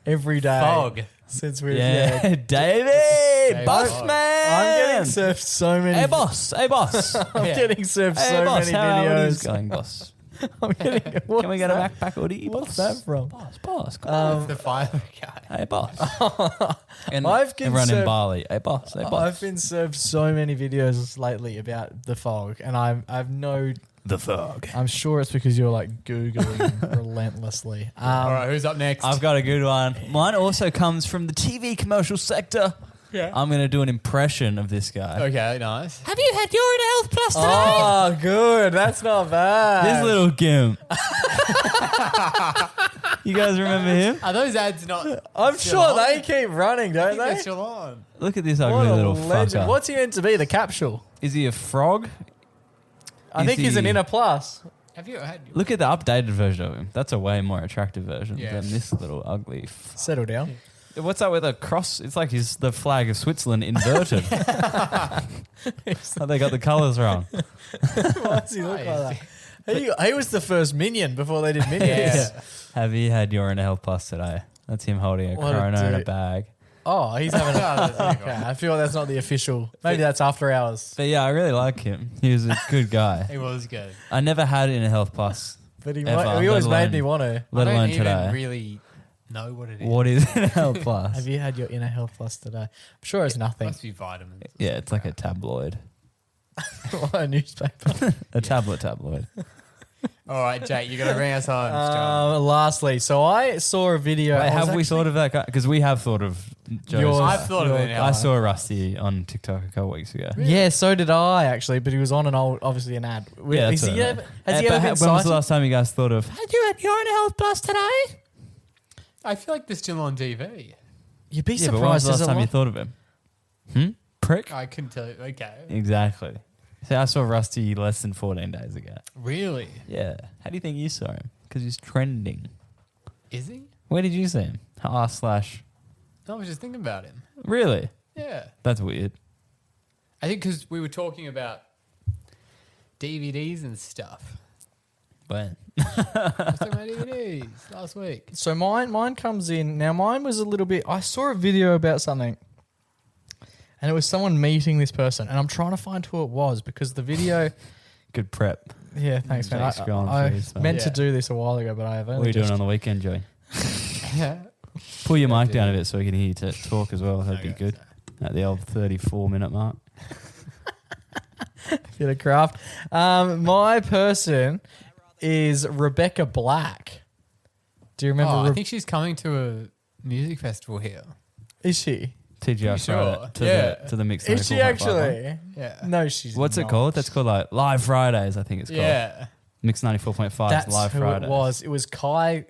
every day. Fog. Since we Yeah, David, David boss Fogg. man. I'm getting surfed so many. Hey boss, hey boss. I'm Yeah. getting served Hey so boss, many how are videos. these going, boss? Can we get a backpack hoodie? What's that from? Boss. Come on. the fiber guy. Hey, boss. And I've been everyone in served- Bali. Hey, boss. Hey, boss. I've been served so many videos lately about the fog, and I've no. The fog. I'm sure it's because you're like Googling relentlessly. All right, who's up next? I've got a good one. Mine also comes from the TV commercial sector. Yeah. I'm going to do an impression of this guy. Okay, nice. Have you had Urine Health Plus today? Oh, good. That's not bad. This little gimp. You guys remember him? Are those ads not? I'm still sure on? they keep running, I don't think they're they? still on. Look at this What ugly a little legend. fucker. What's he meant to be? The capsule. Is he a frog? I Is think he's an he- inner plus. Have you had? Look at the updated version of him. That's a way more attractive version Yeah. than this little ugly. Settle down. What's that with a cross? It's like the flag of Switzerland inverted. Oh, they got the colours wrong. Why does he look like that? He was the first minion before they did minions. Yeah. Have you had Urine Health Plus today? That's him holding a What a Corona in a dude. bag. Oh, he's having a... Okay, I feel like that's not the official. Maybe that's after hours. But yeah, I really like him. He was a good guy. He was good. I never had Inner Health Plus. But he Ever, always let made alone- me want to. Let I don't alone even today. really know what it is. What is Inner Health Plus? Have you had your inner health plus today? I'm sure it's nothing. Must be vitamins. Yeah, it's like a tabloid. A newspaper. A tabloid. All right, Jake, you're gonna bring us home. Lastly, so I saw a video. Wait, I was have we actually- thought of that guy? Because we have thought of Joe's. Yours. I've thought of it. I saw Rusty on TikTok a couple weeks ago. Yeah, so did I actually, but he was on obviously an ad. Yeah, Has that's he what I ever, meant. has he But ever been when was the cited? last time you guys thought of? Had you had Urine Health Plus today? I feel like they're still on TV. You'd be Yeah, but when was surprised. the last there's a time you lot- thought of him? Prick. I couldn't tell you. Okay. Exactly. See, I saw Rusty less than 14 days ago. Really? Yeah. How do you think you saw him? Because he's trending. Is he? Where did you see him? R// No, I was just thinking about him. Really? Yeah. That's weird. I think because we were talking about DVDs and stuff. When? I was talking about DVDs last week. So mine comes in. Now mine was a little bit. I saw a video about something, and it was someone meeting this person, and I'm trying to find who it was because the video. Good prep. Yeah, thanks, man. Jake's going I through his meant to Yeah. do this a while ago, but I have only What are you doing just- on the weekend, Joey? Yeah. Pull your mic down a bit so we can hear you talk as well. That'd be Okay, good. At the old 34-minute mark. bit of craft. My person is Rebecca Black. Do you remember? Oh, I think she's coming to a music festival here. Is she? TGI sure? Friday. To Yeah. the mix. Is she 94.5 one. actually? Yeah. No, she's. What's it not. called? That's called like Live Fridays, I think it's called. Yeah. Mix 94.5 That's Live who Fridays. it was. It was Kai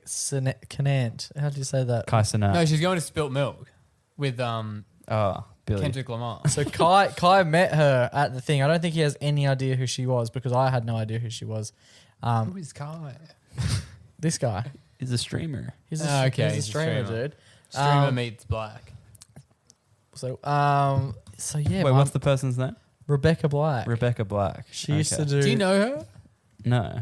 Canant. How do you say that? Kai Cenat. No, she's going to Spilt Milk with Oh, Billy. Kendrick Lamar. So Kai met her at the thing. I don't think he has any idea who she was because I had no idea who she was. Who is Kai? This guy. He's a streamer. He's Oh, okay, he's a he's a streamer, streamer. dude. Streamer meets Black. So yeah. Wait, what's the person's name? Rebecca Black? Rebecca Black. She used to Okay. do. Do you know her? No.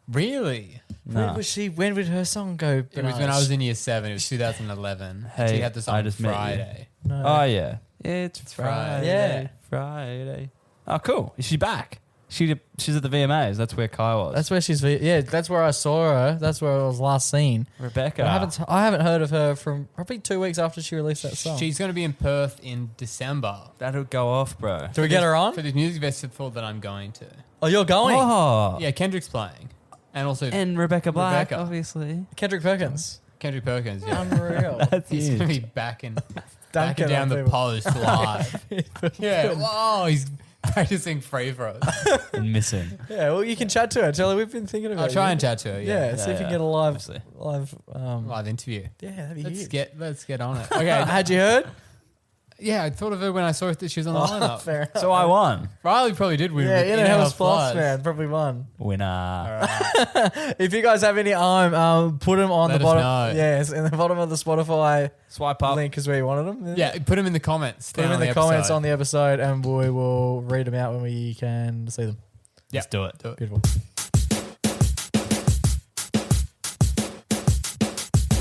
Really? When No. was she? When did her song go? It was when I was in year 7. It was 2011. Hey, she had the song I just met you. Friday. No. Oh, yeah. It's Friday. Yeah. Friday. Oh, cool. Is she back? She's at the VMAs. That's where Kai was. That's where she's. Yeah, that's where I saw her. That's where I was last seen. Rebecca. But I haven't heard of her from probably 2 weeks after she released that song. She's going to be in Perth in December. That'll go off, bro. Do we get her on? For this music festival that I'm going to. Oh, you're going. Oh. Yeah, Kendrick's playing. And also And Rebecca Black, Rebecca. obviously. Kendrick Perkins. Kendrick Perkins. Yeah. Unreal. That's He's going to huge. be backing Dunking down on the people. post live. Yeah. Whoa, he's practicing free throws. And missing. Yeah, well, you can chat to her. Tell her we've been thinking about I'll try you. and chat to her. Yeah, Yeah. see if you can yeah, get a live. obviously. Live interview. Yeah, that'd be Let's huge. get on it. Okay. Had you heard? Yeah, I thought of her when I saw that she was on the lineup. Fair enough. So I won. Riley probably did win. Yeah, with Inner House Plus. Plus, man, probably won. Winner. If you guys have any, put them on Let the us bottom. know. Yes, in the bottom of the Spotify Swipe up. link is where you wanted them. Yeah, put them in the comments. Put them in the comments on the episode, and we will read them out when we can see them. Let's do it. Beautiful.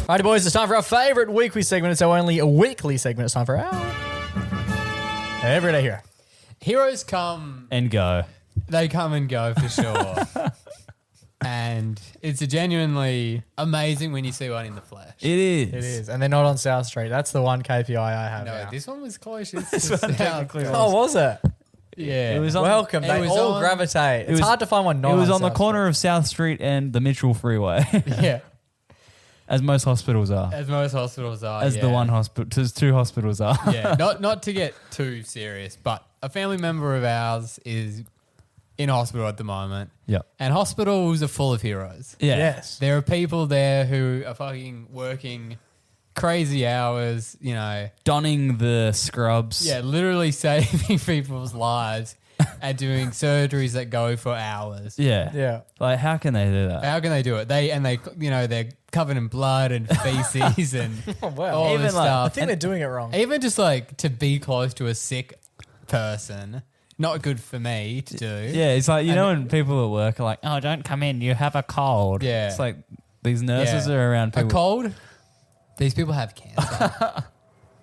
Alrighty, boys, it's time for our favourite weekly segment. It's our only weekly segment. It's time for our Everyday Hero. Heroes come, And go. they come and go for sure. And it's a genuinely amazing when you see one in the flesh. It is. It is. And they're not on South Street. That's the one KPI I have No, now. this one was close. It's This just one out technically close. Oh, was it? Yeah. It was on- Welcome. It They was all on- gravitate. It's was- hard to find one not It was on on the South corner of South Street and the Mitchell Freeway, Yeah. as most hospitals are. As most hospitals are. As yeah. the one hospital, as two hospitals are. Yeah. Not to get too serious, but a family member of ours is in hospital at the moment. Yep. And hospitals are full of heroes. Yeah. Yes. There are people there who are fucking working crazy hours, you know. Donning the scrubs. Yeah, literally saving people's lives and doing surgeries that go for hours. Yeah. Yeah. Like, how can they do that? How can they do it? They you know, they're covered in blood and feces and wow. all Even this like- I stuff. think they're doing it wrong. Even just like to be close to a sick person, not good for me to do. Yeah, it's like, you know, when people at work are like, oh, don't come in, you have a cold. Yeah. It's like these nurses Yeah. are around A people. cold. These people have cancer.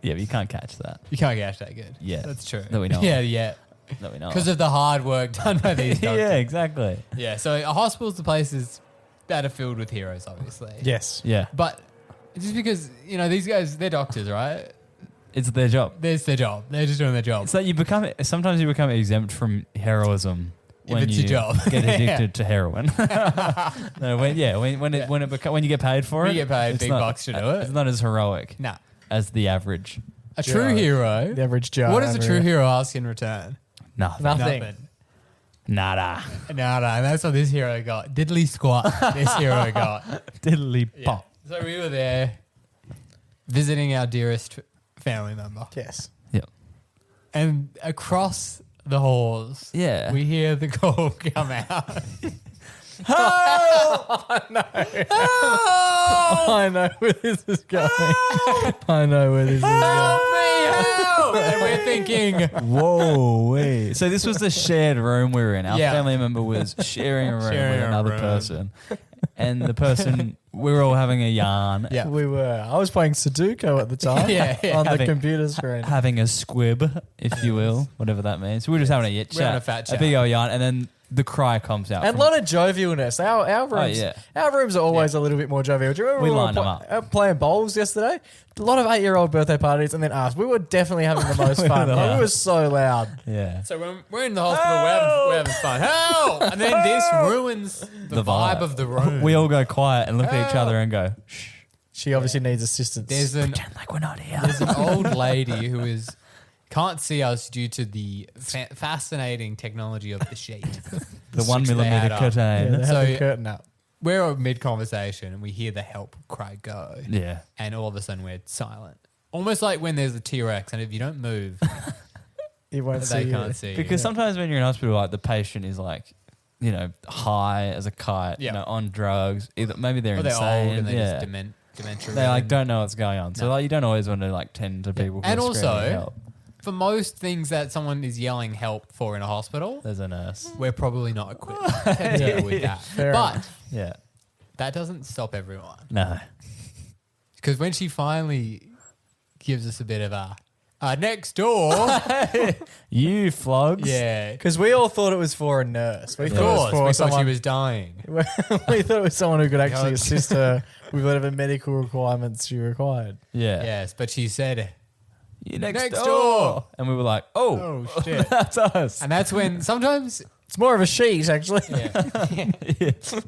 Yeah, but you can't catch that. You can't catch that good. Yeah. That's true. That we know of. Yeah, yeah. That we know. Because of the hard work done by these doctors. Yeah, exactly. Yeah, so a hospital's the places that are filled with heroes, obviously. Yes. Yeah. But just because, you know, these guys, they're doctors, right? It's their job. That's their job. They're just doing their job. It's like sometimes you become exempt from heroism If when it's you your job. get Yeah. addicted to heroin. No, when you get paid for You it, get paid it's big bucks to do it. It's not as heroic Nah. as the average. A true Joe. hero. The average Joe. What does a true hero ask in return? Nothing. Nothing. Nada. Nada. And that's what this hero got. Diddly squat. This hero got. Diddly Yeah. pop. So we were there visiting our dearest family member. Yes. Yep. And across the halls, Yeah. we hear the call come out. I know where this is going. I know where this is going. Help! And we're thinking, Whoa, wait. So this was the shared room we were in. Our Yeah. family member was sharing a room Sharing with a another room. person. And the person, we were all having a yarn, yeah. We were. I was playing Sudoku at the time. Yeah, yeah. On the Having- computer screen. having a squib, if you will, whatever that means. We were just having a chat. We're having a fat chat. big old yarn, and then the cry comes out. And a from- lot of jovialness. Our rooms, yeah. our rooms are always a little bit more jovial. Do you remember We were lined them up. playing bowls yesterday? A lot of 8-year-old birthday parties, and then us. We were definitely having the most fun. were. Like, we were so loud. yeah. So when we're in the hospital, we're having fun. Help! And then this ruins the vibe of the room. We all go quiet and look at each other and go, shh. She obviously needs assistance. There's an Pretend like we're not here. There's an old lady who can't see us due to the fascinating technology of the sheet. The 1 They had millimeter up. yeah, curtain. they had So- the curtain up. We're mid conversation and we hear the help cry go, Yeah. and all of a sudden we're silent, almost like when there's a T-Rex and if you don't move, You won't they see can't you. see. Because sometimes when you're in hospital, like the patient is like, you know, high as a kite, Yeah. you know, on drugs. Either maybe they're or they're insane. old and they yeah. just dementia. They like don't know what's going on. So No. like you don't always want to like tend to people who And are screaming also- help. For most things that someone is yelling help for in a hospital, There's a nurse. we're probably not equipped to deal with that. Fair But enough. Yeah. that doesn't stop everyone. No. Because when she finally gives us a bit of a next door, You flogs. yeah, Because we all thought it was for a nurse. We of thought it was course, for we thought someone. she was dying. we thought it was someone who could actually God. assist her with whatever medical requirements she required. Yeah. Yes, but she said, You next, Next door. door. And we were like, oh, "Oh shit!" that's us. And that's when sometimes, It's more of a sheet, actually.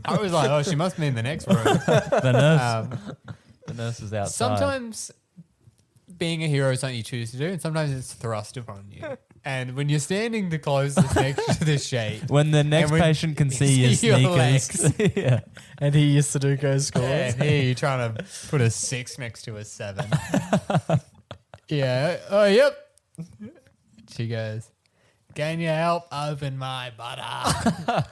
I was like, "Oh, she must be in the next room." The nurse. Um, the nurse is outside. sometimes being a hero is something you choose to do, and sometimes it's thrust upon you. And when you're standing the closest next to the shade, When the next when patient can you see your see your sneakers. Yeah. And he used to do go scores. and here you're trying to put a 6 next to a 7. Yeah. Oh, yep. She goes, "Can you help open my butter?"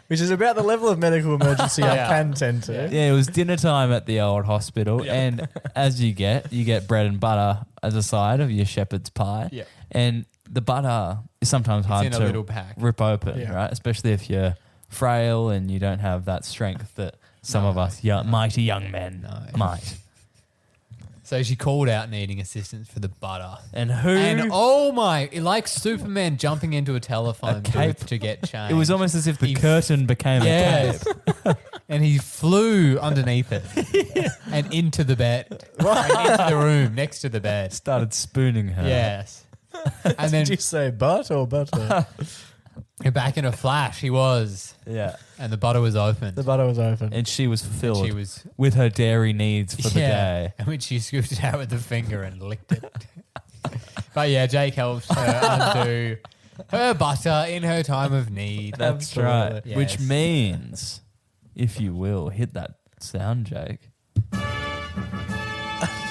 Which is about the level of medical emergency I Yeah. can tend to. Yeah, it was dinner time at the old hospital, and as you get bread and butter as a side of your shepherd's pie, Yeah. and the butter is sometimes hard in a to little pack. rip open, Yeah. right? Especially if you're frail and you don't have that strength that some of us mighty young men No. might. So she called out needing assistance for the butter. And who? And oh my, like Superman jumping into a telephone cape. booth to get changed. It was almost as if the curtain became a Yes. cape. And he flew underneath it and into the bed. And into the room next to the bed. Started spooning her. Yes. And then Did you say butt or butter? back in a flash, he was. Yeah. And the butter was open. The butter was open. And she was fulfilled She was. with her dairy needs for the day. And when she scooped it out with the finger and licked it. But yeah, Jake helped her undo her butter in her time of need. That's Absolutely. right. Yes. Which means, if you will, hit that sound, Jake.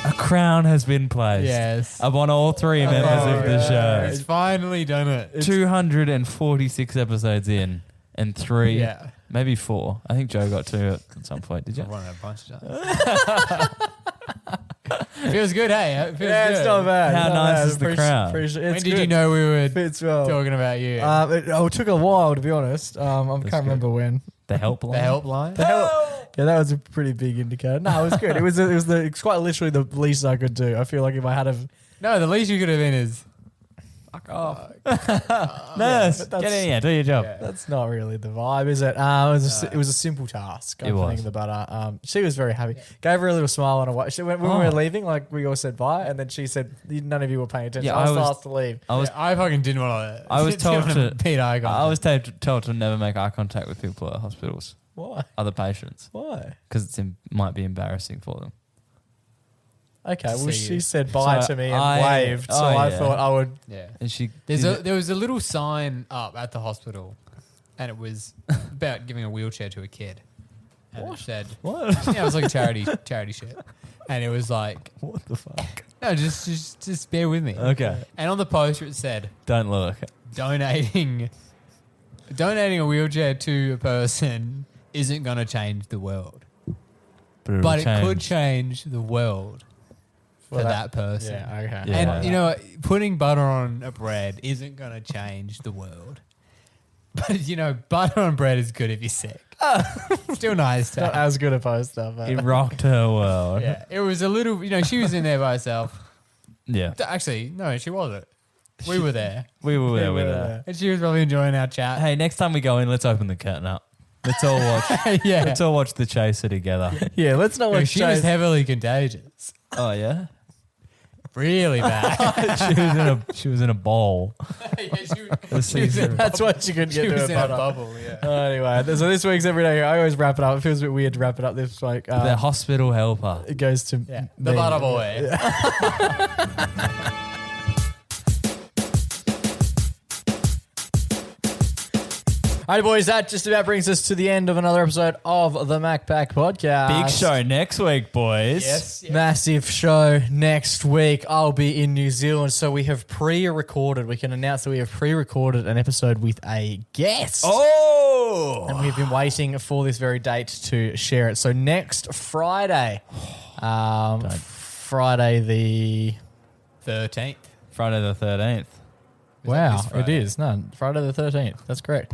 A crown has been placed Yes. upon all three members of the show. It's finally done it. 246 episodes in, and 3, Yeah. maybe 4. I think Joe got 2 at some point. Did you? I've won a bunch of times. Feels good, hey? It feels Yeah, good. it's not bad. How Not nice bad. is the crown? When did you know we were Fits well. talking about you? It took a while, to be honest. I can't good. remember when. The helpline? the helpline? Yeah, that was a pretty big indicator. No, it was good. It's quite literally the least I could do. I feel like if I had a No, the least you could have been is Fuck off. Nurse, but that's- get in here, do your job. That's not really the vibe, is it? It was a simple task. It was. Opening the butter. She was very happy. Gave her a little smile on her way. When we were leaving, like we all said bye, and then she said, "None of you were paying attention." Yeah, I was I the was- last to leave. I fucking didn't want to. I was told to beat eye contact. I was told to never make eye contact with people at hospitals, Why? other patients, Why? because might be embarrassing for them. Okay, well, see she you. said bye So to me and I- waved, so oh, I yeah. thought I would. Yeah. And she There was a little sign up at the hospital, and it was about giving a wheelchair to a kid. And it said, what? yeah, it was like a charity shit. And it was like, What the fuck? no, just bear with me. Okay, And on the poster it said, don't look. donating a wheelchair to a person isn't going to change the world. But But it could change the world for Well, that person. Yeah, okay. Yeah. And, you know, putting butter on a bread isn't going to change the world. But, you know, butter on bread is good if you're sick. Still nice to Not have. as good a poster, but It rocked her world. Yeah, it was a little, you know, she was in there by herself. Yeah. Actually, no, she wasn't. We were there. We were there we with were her. there. And she was probably enjoying our chat. Hey, next time we go in, let's open the curtain up. Let's all watch. yeah. Let's all watch the chaser together. yeah, let's not No, watch she was Chase. heavily contagious. Oh yeah. Really bad. She was in a bowl. Yeah, she Let's was see. in a That's why she couldn't She get was to in her a butter. bubble, yeah. Anyway, so this week's Everyday. I always wrap it up. It feels a bit weird to wrap it up this week. The hospital helper. It goes to Yeah, the me. butter boy. All right, boys, that just about brings us to the end of another episode of the MacPack Podcast. Big show next week, boys. Yes. Massive show next week. I'll be in New Zealand, so we have pre-recorded. We can announce that we have pre-recorded an episode with a guest. Oh. And we've been waiting for this very date to share it. So next Friday, Friday the 13th. Friday the 13th. wow, this it Friday? is Friday the 13th. That's correct.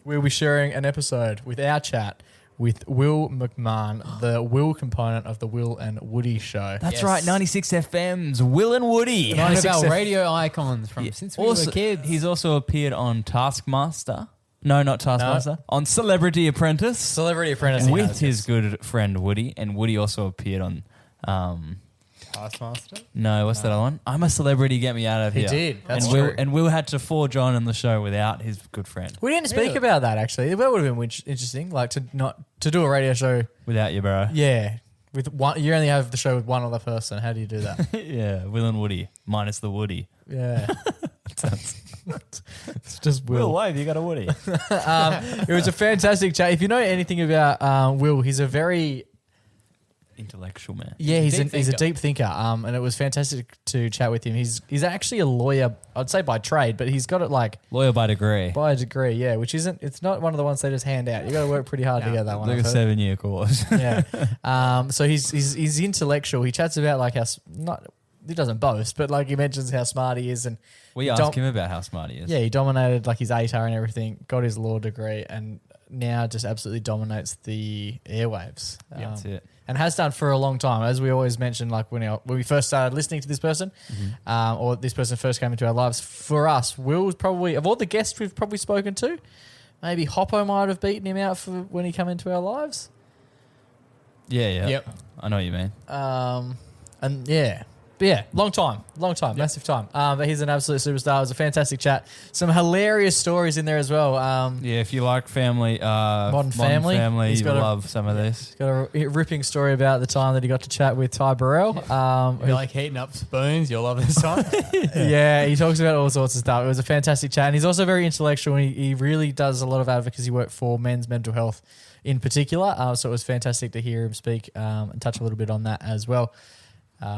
We'll be sharing an episode with our chat with Will McMahon, the Will component of the Will and Woody show. That's Yes. right. 96 FM's Will and Woody. One of 96 our radio icons from since we were kids. He's also appeared on Taskmaster. No, not Taskmaster. On Celebrity Apprentice. Celebrity Apprentice with his good friend Woody. And Woody also appeared on... Taskmaster. no, what's that other one? I'm a Celebrity, Get Me Out of He Here. did, that's and Will, true. and Will had to forge on in the show without his good friend. We didn't speak Really? about that actually. That would have been interesting, like to do a radio show. Without you, bro. Yeah, with one. You only have the show with one other person. How do you do that? Yeah, Will and Woody. Minus the Woody. Yeah, it's just Will. wave, you got a Woody. It was a fantastic chat. If you know anything about Will, he's a very Intellectual man. he's Deep a thinker. deep thinker. And it was fantastic to chat with him. He's actually a lawyer, I'd say by trade, but he's got it like Lawyer by degree. by a degree. Yeah, which isn't. It's not one of the ones they just hand out. You got to work pretty hard to get that one. Like I've a heard. 7-year course. Yeah. So he's intellectual. He chats about like how he doesn't boast, but like he mentions how smart he is, and We asked him about how smart he is. yeah, he dominated like his ATAR and everything. Got his law degree, and now just absolutely dominates the airwaves. That's it. and has done for a long time. As we always mention, like when we first started listening to this person, or this person first came into our lives, for us, Will was probably, of all the guests we've probably spoken to, maybe Hoppo might have beaten him out for when he came into our lives. Yeah. Yep. I know what you mean. And yeah. But yeah, long time, massive time. But he's an absolute superstar. It was a fantastic chat. Some hilarious stories in there as well. Yeah, if you like family, Modern Family. He's you'll got love some of this. He's got a ripping story about the time that he got to chat with Ty Burrell. If you like heating up spoons, you'll love this time. Yeah, he talks about all sorts of stuff. It was a fantastic chat. And he's also very intellectual. And he really does a lot of advocacy work for men's mental health in particular. So it was fantastic to hear him speak and touch a little bit on that as well.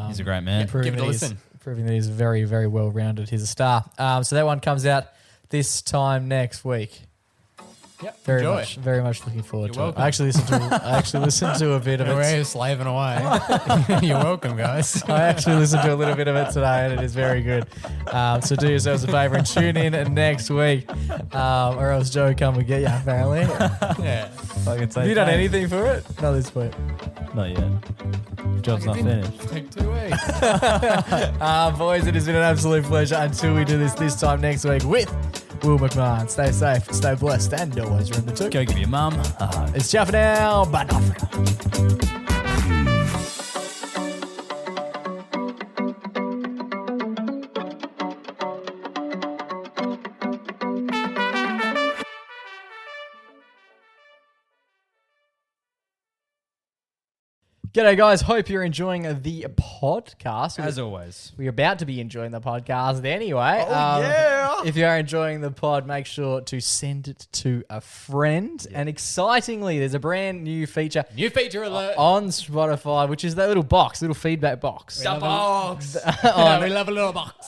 He's a great man. Give it a listen. Proving that he's very, very well rounded. He's a star. So that one comes out this time next week. Yep. Very Enjoy. very much looking forward You're to welcome. it. I actually listened to a bit of We're it. slaving away. You're welcome, guys. I actually listened to a little bit of it today, and it is very good. So do yourselves a favour and tune in next week, or else Joe come and get you. Apparently, Yeah. have you done anything for it? Not this point. Not yet. Job's not finished. Take 2 weeks. Boys, it has been an absolute pleasure. Until we do this time next week with Will McMahon. Stay safe, stay blessed, and always remember to Go give your mum a hug. It's ciao for now, but not for now. G'day, guys. Hope you're enjoying the podcast. As always. We're about to be enjoying the podcast anyway. yeah. If you are enjoying the pod, make sure to send it to a friend. And excitingly, there's a brand new feature New feature alert. on Spotify, which is that little feedback box. We love a box. We love a little box.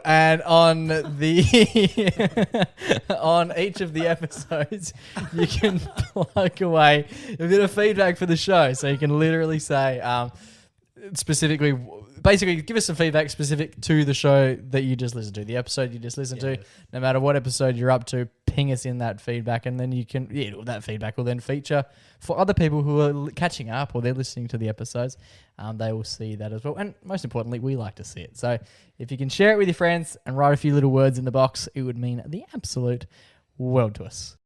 And on the on each of the episodes, you can plug away a bit of feedback for the show. So you can literally say basically give us some feedback specific to the show that you just listened to, the episode you just listened to. No matter what episode you're up to, ping us in that feedback, and then you can that feedback will then feature for other people who are catching up or they're listening to the episodes. They will see that as well, and most importantly, we like to see it. So if you can share it with your friends and write a few little words in the box, it would mean the absolute world to us.